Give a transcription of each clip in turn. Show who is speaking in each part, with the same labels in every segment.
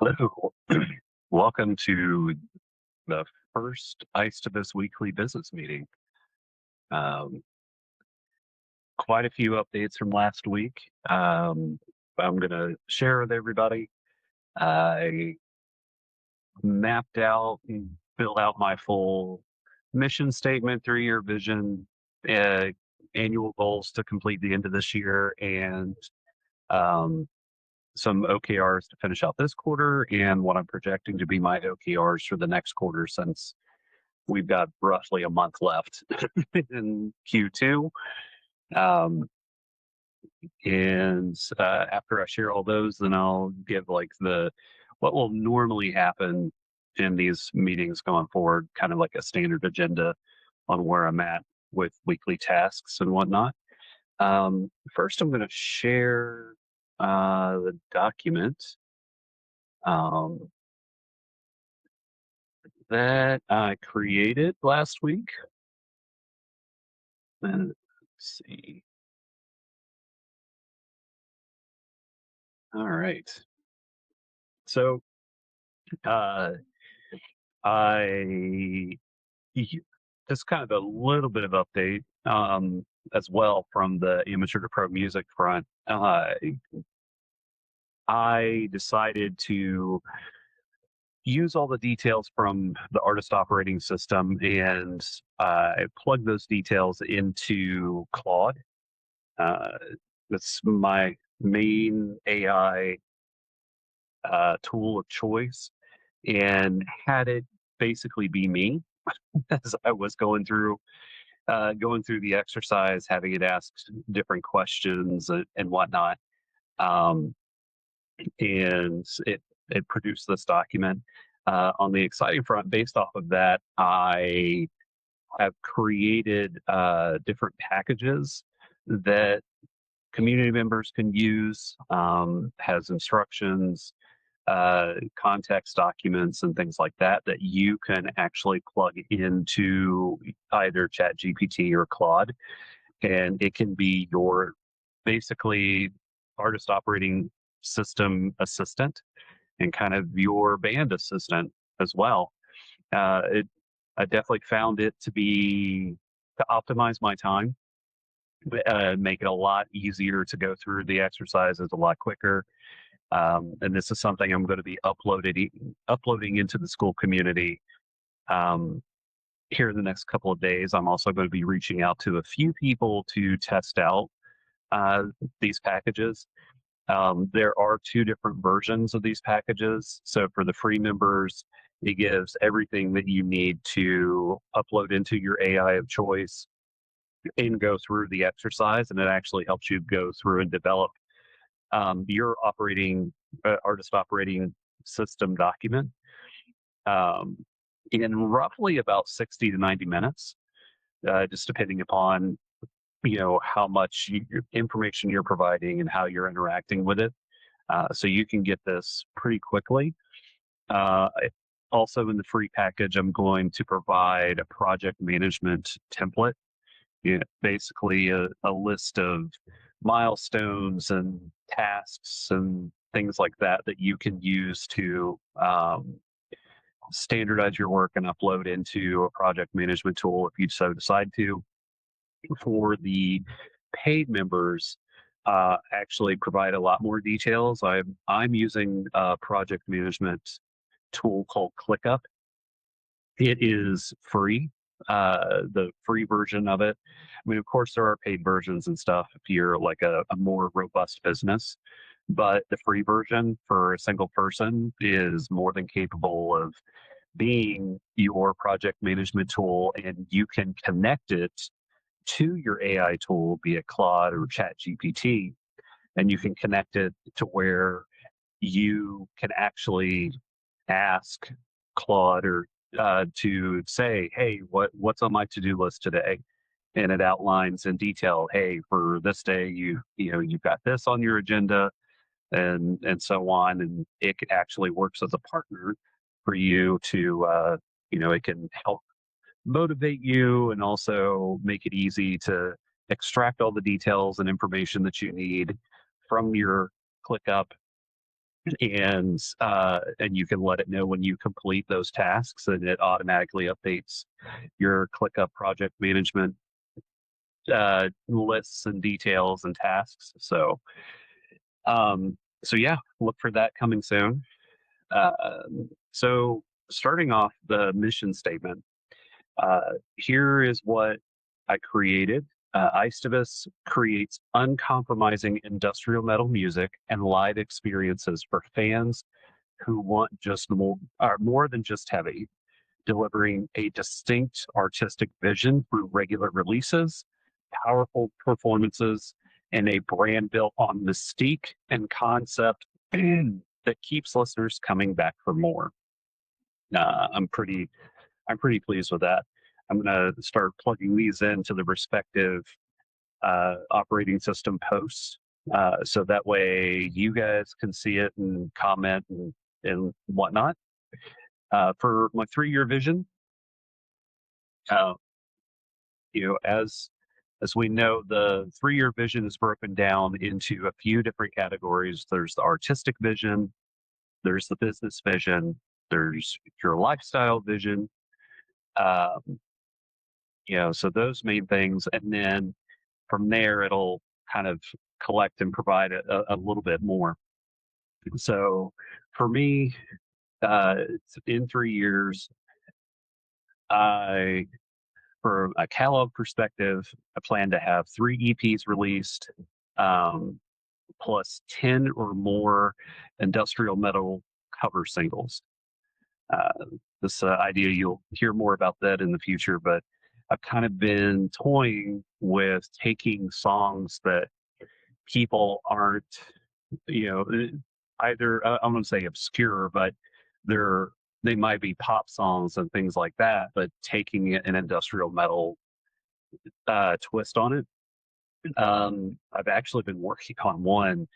Speaker 1: Hello. Welcome to the first EISTIBVS weekly business meeting. Um, Quite a few updates from last week. I'm going to share with everybody. I mapped out and built out my full mission statement, 3-year vision, uh, annual goals to complete the end of this year, and um, some OKRs to finish out this quarter, and what I'm projecting to be my OKRs for the next quarter, since we've got roughly a month left in Q2. Um, and after I share all those, then I'll give like what will normally happen in these meetings going forward, kind of like a standard agenda on where I'm at with weekly tasks and whatnot. First, I'm going to share the document um, that I created last week. And let's see. All right. So uh, I just kind of a little bit of update as well from the amateur to pro music front. I decided to use all the details from the artist operating system and plug those details into Claude. Uh, that's my main AI tool of choice, and had it basically be me as I was going through the exercise, having it ask different questions and whatnot, um, and it produced this document. On the exciting front, based off of that, I have created different packages that community members can use. Has instructions, context documents, and things like that that you can actually plug into either ChatGPT or Claude, and it can be your basically artist operating system assistant and kind of your band assistant as well. I definitely found it to optimize my time, make it a lot easier to go through the exercises a lot quicker. And this is something I'm going to be uploading into the school community um, here in the next couple of days. I'm also going to be reaching out to a few people to test out uh, these packages. There are two different versions of these packages. So for the free members, it gives everything that you need to upload into your AI of choice and go through the exercise. And it actually helps you go through and develop your artist operating system document um, in roughly about 60 to 90 minutes, just depending upon how much information you're providing and how you're interacting with it. So you can get this pretty quickly. Uh, Also, in the free package, I'm going to provide a project management template, basically a list of milestones and tasks and things like that that you can use to standardize your work and upload into a project management tool if you so decide to. For the paid members, actually provide a lot more details. I'm using a project management tool called ClickUp. It is free, the free version of it. I mean, of course, there are paid versions and stuff if you're like a more robust business, but the free version for a single person is more than capable of being your project management tool, and you can connect it to your AI tool, be it Claude or ChatGPT, and you can connect it to where you can actually ask Claude or to say, "Hey, what's on my to-do list today?" And it outlines in detail, "Hey, for this day, you've got this on your agenda," and so on. And it actually works as a partner for you to, it can help motivate you and also make it easy to extract all the details and information that you need from your ClickUp and you can let it know when you complete those tasks, and it automatically updates your ClickUp project management lists and details and tasks. So yeah, look for that coming soon. So starting off the mission statement, here is what I created. EISTIBVS creates uncompromising industrial metal music and live experiences for fans who want just more than just heavy, delivering a distinct artistic vision through regular releases, powerful performances, and a brand built on mystique and concept that keeps listeners coming back for more. I'm pretty pleased with that. I'm going to start plugging these into the respective operating system posts, so that way you guys can see it and comment and whatnot. For my 3-year vision, uh, as we know, the 3-year vision is broken down into a few different categories. There's the artistic vision, there's the business vision, there's your lifestyle vision. Um, so those main things, and then from there it'll kind of collect and provide a little bit more. So for me, in 3 years, I from a catalog perspective, I plan to have 3 EPs released, um, plus 10 or more industrial metal cover singles. Uh, this idea, you'll hear more about that in the future, but I've kind of been toying with taking songs that people aren't, you know, either I'm going to say obscure, but they're they might be pop songs and things like that, but taking an industrial metal twist on it. I've actually been working on one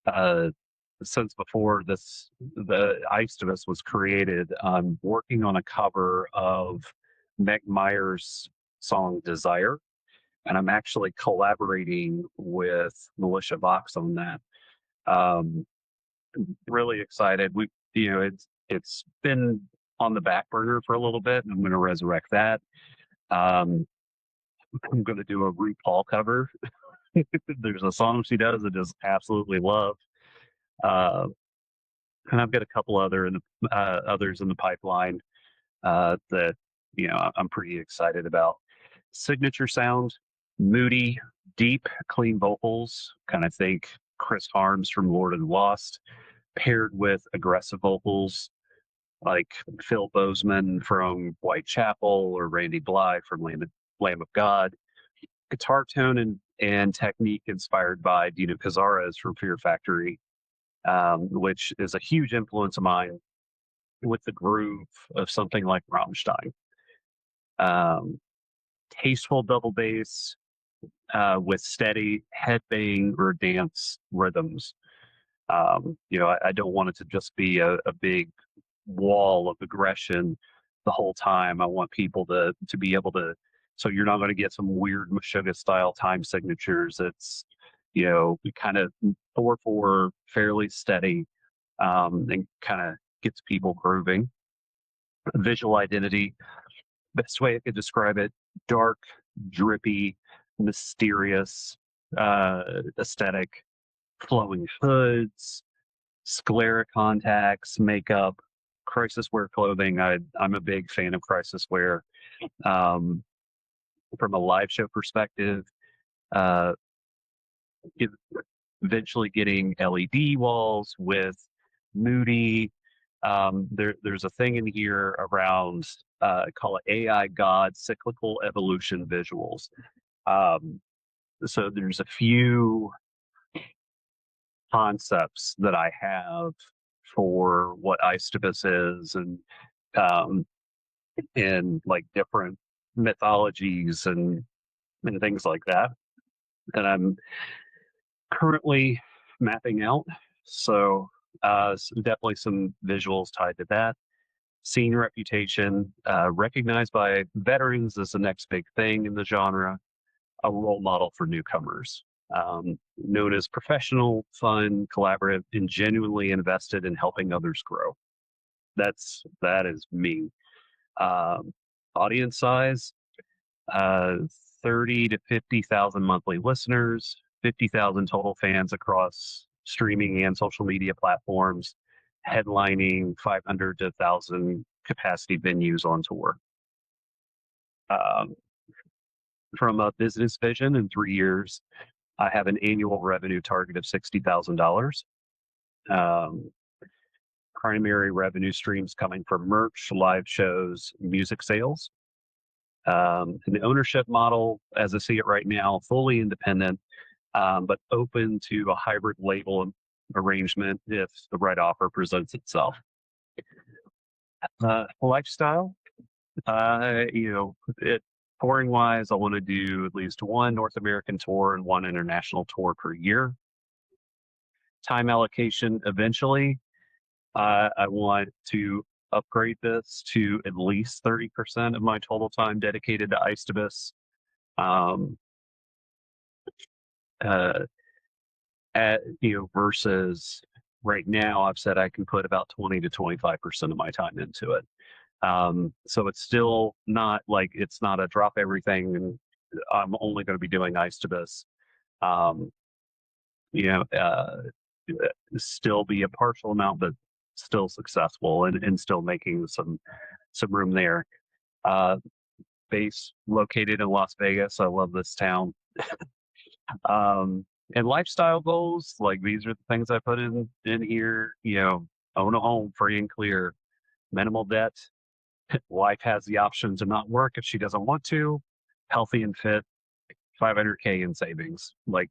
Speaker 1: uh, since before the EISTIBVS was created. I'm working on a cover of Meg Myers' song "Desire," and I'm actually collaborating with Militia Vox on that. Um, really excited. It's been on the back burner for a little bit, and I'm going to resurrect that. Um, I'm going to do a RuPaul cover. There's a song she does I just absolutely love, uh, and I've got a couple others in the pipeline that I'm pretty excited about. Signature sound, moody, deep, clean vocals. Kind of think Chris Harms from Lord and Lost, paired with aggressive vocals like Phil Bozeman from Whitechapel or Randy Blythe from Lamb of God. Guitar tone and technique inspired by Dino Cazares from Fear Factory, which is a huge influence of mine with the groove of something like Rammstein. Um, Tasteful double bass with steady headbang or dance rhythms. I don't want it to just be a big wall of aggression the whole time. I want people to be able to. So you're not going to get some weird Meshuggah style time signatures. It's kind of 4/4, fairly steady, and kind of gets people grooving. Visual identity. Best way I could describe it: dark, drippy, mysterious aesthetic, flowing hoods, sclera contacts, makeup, crisis wear clothing. I'm a big fan of crisis wear. Um, from a live show perspective, uh, it- eventually getting LED walls with moody. There's a thing in here around call it AI God cyclical evolution visuals. Um, so there's a few concepts that I have for what EISTIBVS is, um, and like different mythologies and things like that that I'm currently mapping out. So definitely some visuals tied to that. Scene reputation, recognized by veterans as the next big thing in the genre, a role model for newcomers. known as professional, fun, collaborative, and genuinely invested in helping others grow. That is me. Um, Audience size, uh, 30 to 50,000 monthly listeners, 50,000 total fans across streaming and social media platforms, headlining 500 to 1,000 capacity venues on tour. Um, from a business vision, in 3 years, I have an annual revenue target of $60,000. Um, Primary revenue streams coming from merch, live shows, music sales. An ownership model, as I see it right now, fully independent, but open to a hybrid label arrangement if the right offer presents itself. Lifestyle, touring wise, I want to do at least one North American tour and one international tour per year. Time allocation, eventually, I want to upgrade this to at least 30% of my total time dedicated to EISTIBVS. Um, uh, versus right now, I've said I can put about 20 to 25% of my time into it. So it's still not like it's not a drop everything and I'm only going to be doing EISTIBVS. Um, you know, uh, Still be a partial amount, but still successful and still making some room there. Uh, Base located in Las Vegas. I love this town. And lifestyle goals, like these are the things I put in here. Own a home, free and clear, minimal debt. Wife has the option to not work if she doesn't want to. Healthy and fit, 500K in savings. Like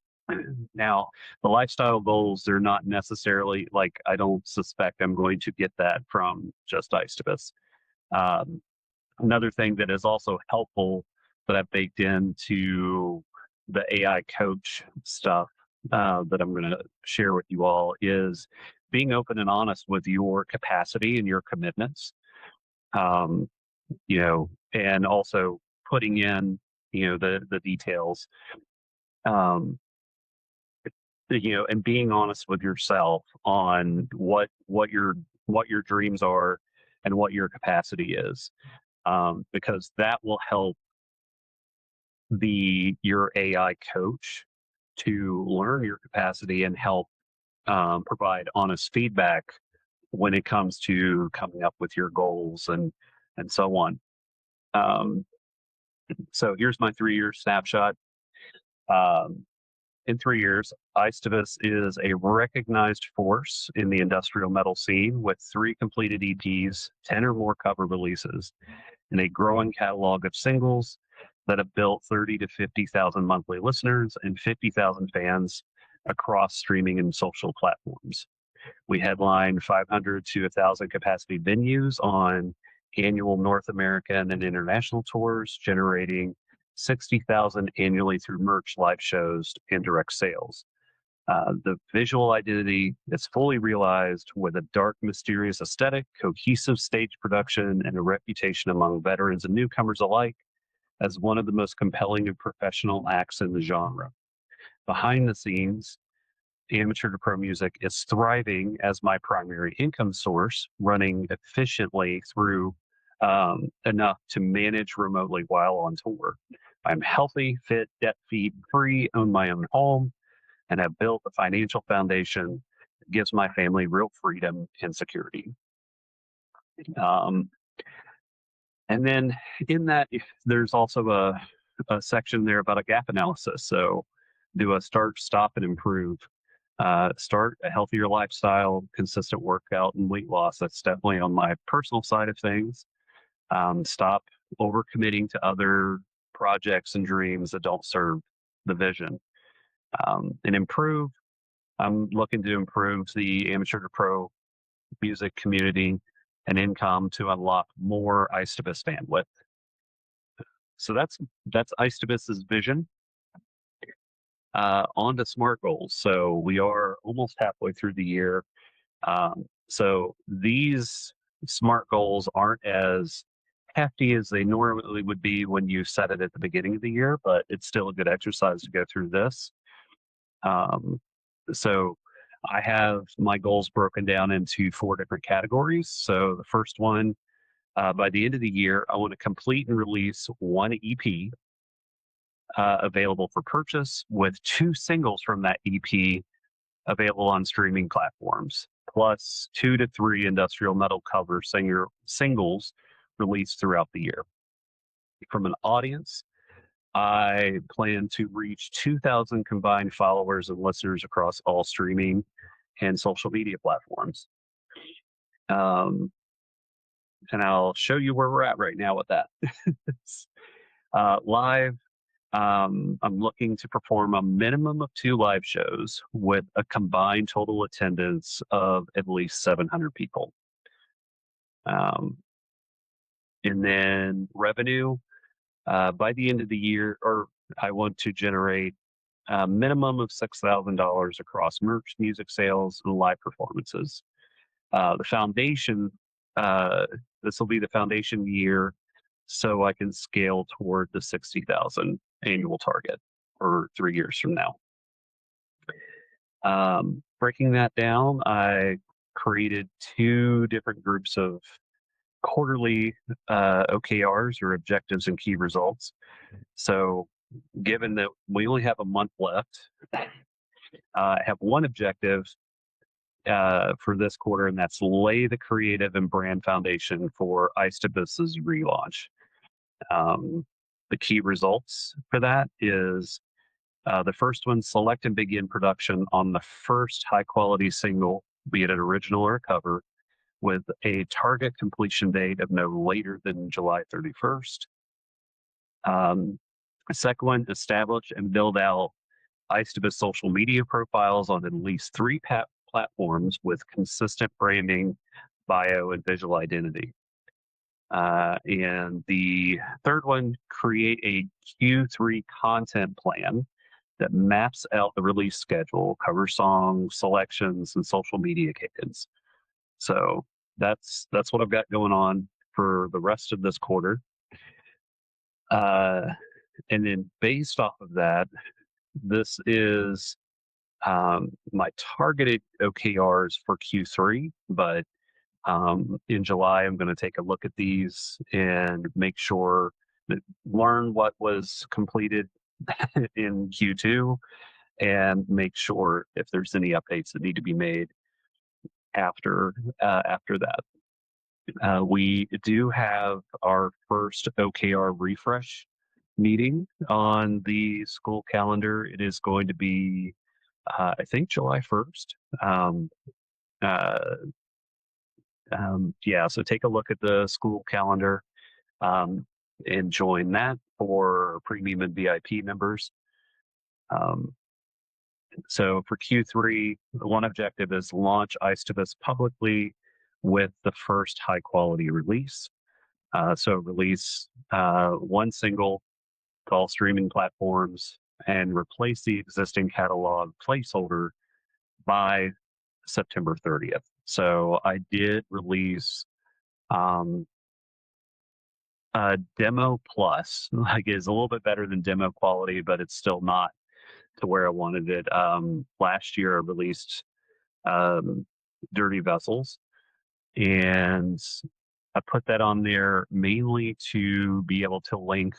Speaker 1: now, the lifestyle goals, they're not necessarily like I don't suspect I'm going to get that from just EISTIBVS. Um, Another thing that is also helpful that I've baked into the AI coach stuff that I'm going to share with you all is being open and honest with your capacity and your commitments. Um, and also putting in, the details. Um, and being honest with yourself on what your dreams are and what your capacity is, because that will help your AI coach to learn your capacity and help provide honest feedback when it comes to coming up with your goals and so on. So here's my 3 year snapshot. Um, in 3 years, EISTIBVS is a recognized force in the industrial metal scene with 3 completed EPs, 10 or more cover releases, and a growing catalog of singles that have built 30 to 50,000 monthly listeners and 50,000 fans across streaming and social platforms. We headline 500 to 1,000 capacity venues on annual North American and international tours, generating 60,000 annually through merch, live shows, and direct sales. The visual identity is fully realized with a dark, mysterious aesthetic, cohesive stage production, and a reputation among veterans and newcomers alike as one of the most compelling and professional acts in the genre. Behind the scenes, amateur to pro music is thriving as my primary income source, running efficiently through enough to manage remotely while on tour. I'm healthy, fit, debt free, own my own home, and have built a financial foundation that gives my family real freedom and security. Um, and then in that, there's also a section there about a gap analysis. So do a start, stop, and improve. Start a healthier lifestyle, consistent workout, and weight loss. That's definitely on my personal side of things. Stop overcommitting to other projects and dreams that don't serve the vision. And improve. I'm looking to improve the amateur to pro music community and income to unlock more EISTIBVS bandwidth. So that's EISTIBVS's vision. On to SMART goals. So we are almost halfway through the year. So these SMART goals aren't as hefty as they normally would be when you set it at the beginning of the year, but it's still a good exercise to go through this. So I have my goals broken down into 4 different categories. So the first one, by the end of the year, I want to complete and release one EP available for purchase, with 2 singles from that EP available on streaming platforms, plus 2 to 3 industrial metal cover singles released throughout the year. From an audience, I plan to reach 2,000 combined followers and listeners across all streaming and social media platforms. Um, and I'll show you where we're at right now with that. Live, I'm looking to perform a minimum of 2 live shows with a combined total attendance of at least 700 people. Um, and then revenue, by the end of the year, or I want to generate a minimum of $6,000 across merch, music sales, and live performances. The foundation, uh, this will be the foundation year, so I can scale toward the 60,000 annual target for 3 years from now. Breaking that down, I created 2 different groups of quarterly OKRs, or objectives and key results. So, given that we only have a month left, I have one objective for this quarter, and that's lay the creative and brand foundation for EISTIBVS' relaunch. Um, the key results for that is the first one: select and begin production on the first high quality single, be it an original or a cover, with a target completion date of no later than July 31st. The second one: establish and build out EISTIBVS social media profiles on at least 3 platforms with consistent branding, bio, and visual identity. And the third one: create a Q3 content plan that maps out the release schedule, cover song selections, and social media cadence. So that's what I've got going on for the rest of this quarter. Uh, and then based off of that, this is my targeted OKRs for Q3. But in July, I'm going to take a look at these and make sure that learn what was completed in Q2, and make sure if there's any updates that need to be made after that. We do have our first OKR refresh meeting on the school calendar. It is going to be, I think, July 1st. Uh, yeah, so take a look at the school calendar and join that for premium and VIP members. So for Q3, the one objective is launch EISTIBVS publicly with the first high quality release. So release 1 single to all streaming platforms and replace the existing catalog placeholder by September 30th. So I did release a demo plus, like, is a little bit better than demo quality, but it's still not to where I wanted it. Last year I released Dirty Vessels, and I put that on there mainly to be able to link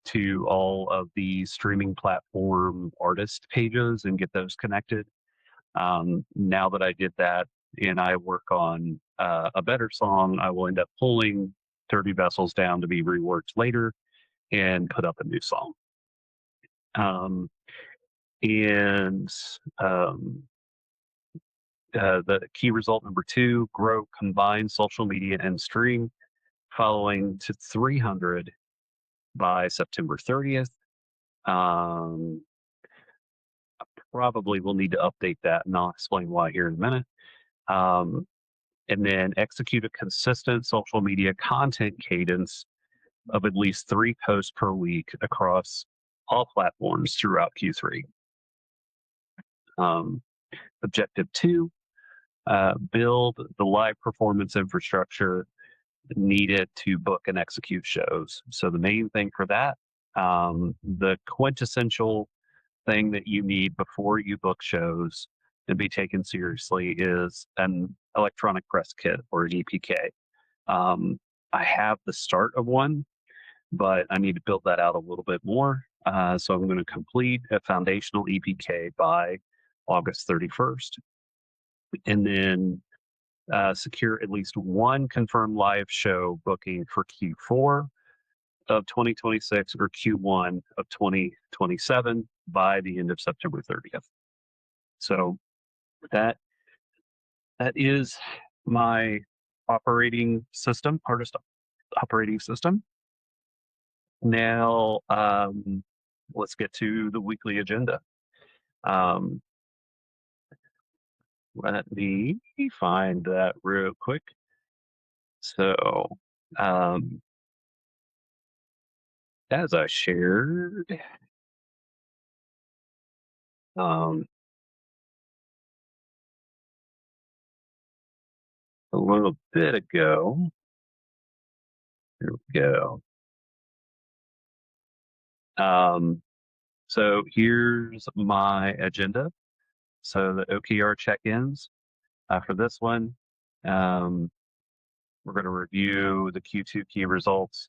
Speaker 1: to all of the streaming platform artist pages and get those connected. Now that I did that and I work on a better song, I will end up pulling Dirty Vessels down to be reworked later and put up a new song. And the key result number 2: grow combined social media and stream following to 300 by September 30th. Probably will need to update that, and I'll explain why here in a minute. And then execute a consistent social media content cadence of at least 3 posts per week across all platforms throughout Q3. Objective 2: build the live performance infrastructure needed to book and execute shows. So the main thing for that, the quintessential thing that you need before you book shows and be taken seriously is an electronic press kit or an EPK. Um, I have the start of one, but I need to build that out a little bit more. So I'm going to complete a foundational EPK by August 31st, and then secure at least one confirmed live show booking for Q4 of 2026 or Q1 of 2027 by the end of September 30th. So that that is my operating system, artist operating system. Now, let's get to the weekly agenda. Um, Let me find that real quick. So, um, as I shared um, a little bit ago, here we go. Um, so here's my agenda. So the OKR check-ins for this one. Um, we're going to review the Q2 key results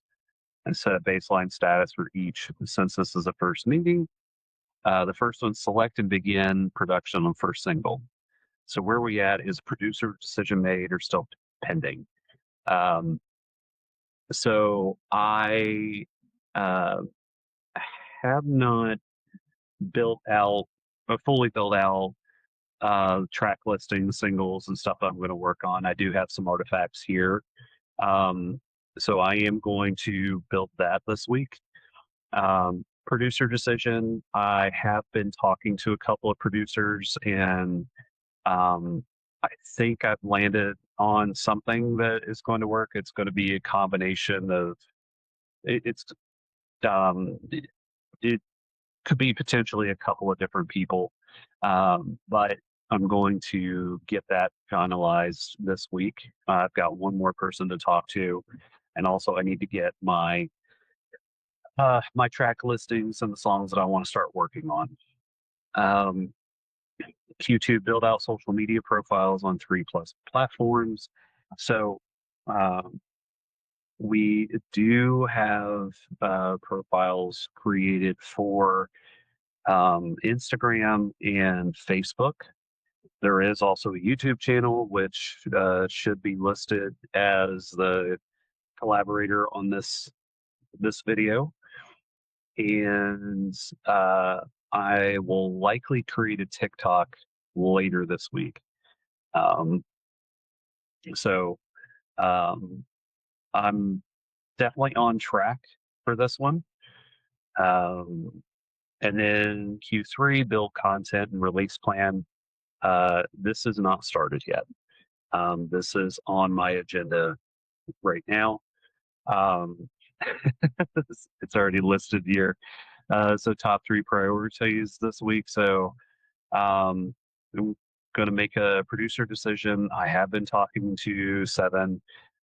Speaker 1: and set a baseline status for each since this is the first meeting. The first one, select and begin production on first single. So where we at is producer decision made or still pending. Um, so I uh, have not built out, fully built out track listing, singles, and stuff I'm going to work on. I do have some artifacts here. So I am going to build that this week. Producer decision, I have been talking to a couple of producers, and I think I've landed on something that is going to work. It's going to be a combination of it, it could be potentially a couple of different people, but I'm going to get that finalized this week. I've got one more person to talk to, and also I need to get my track listings and the songs that I want to start working on. Um, Q2, build out social media profiles on 3+ platforms. So um, we do have profiles created for Instagram and Facebook. There is also a YouTube channel, which should be listed as the collaborator on this video. And I will likely create a TikTok later this week. Um, so um, I'm definitely on track for this one. And then Q3, build content and release plan. This is not started yet. This is on my agenda right now. Um, it's already listed here. So top 3 priorities this week. So I'm going to make a producer decision. I have been talking to Seven,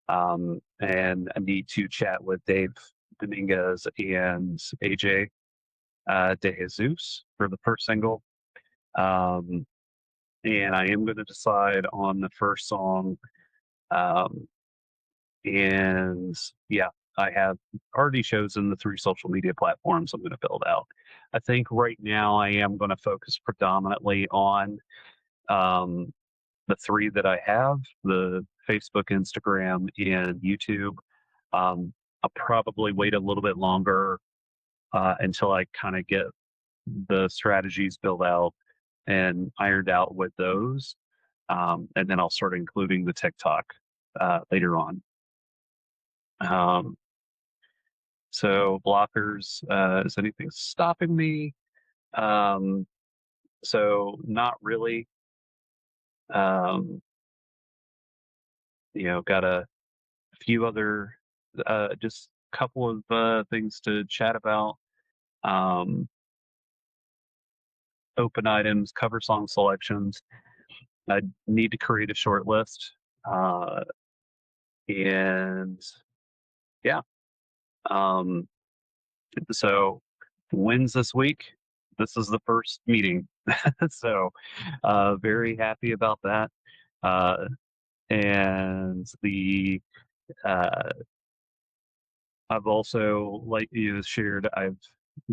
Speaker 1: and I need to chat with Dave Dominguez and AJ De Jesus for the first single. And I am going to decide on the first song. Um, and yeah, I have already chosen the 3 social media platforms I'm going to build out. I think right now I am going to focus predominantly on the 3 that I have: the Facebook, Instagram, and YouTube. I'll probably wait a little bit longer until I kind of get the strategies built out and ironed out with those. And then I'll start including the TikTok later on. So blockers, is anything stopping me? So not really. Um, got a few other, just a couple of things to chat about. Um, Open items, cover song selections. I need to create a short list. And yeah. So wins this week. this is the first meeting. So, very happy about that. Uh, and uh, I've also, like you shared, I've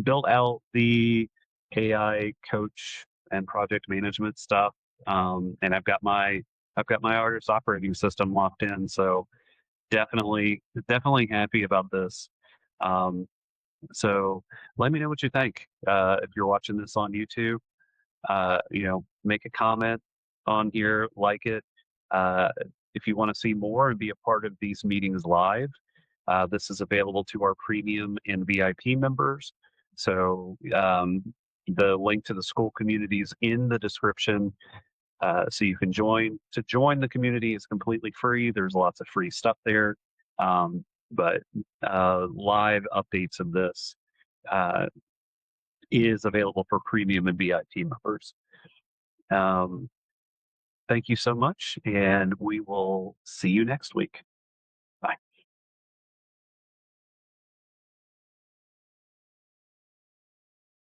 Speaker 1: built out the AI coach and project management stuff, and I've got my artist operating system locked in. So definitely happy about this. Um, so let me know what you think. If you're watching this on YouTube, make a comment on here, like it. Uh, if you want to see more and be a part of these meetings live, this is available to our premium and VIP members. So the link to the school community is in the description. So you can join. To join the community is completely free. There's lots of free stuff there. But live updates of this uh, is available for premium and VIP members. Um, Thank you so much, and we will see you next week.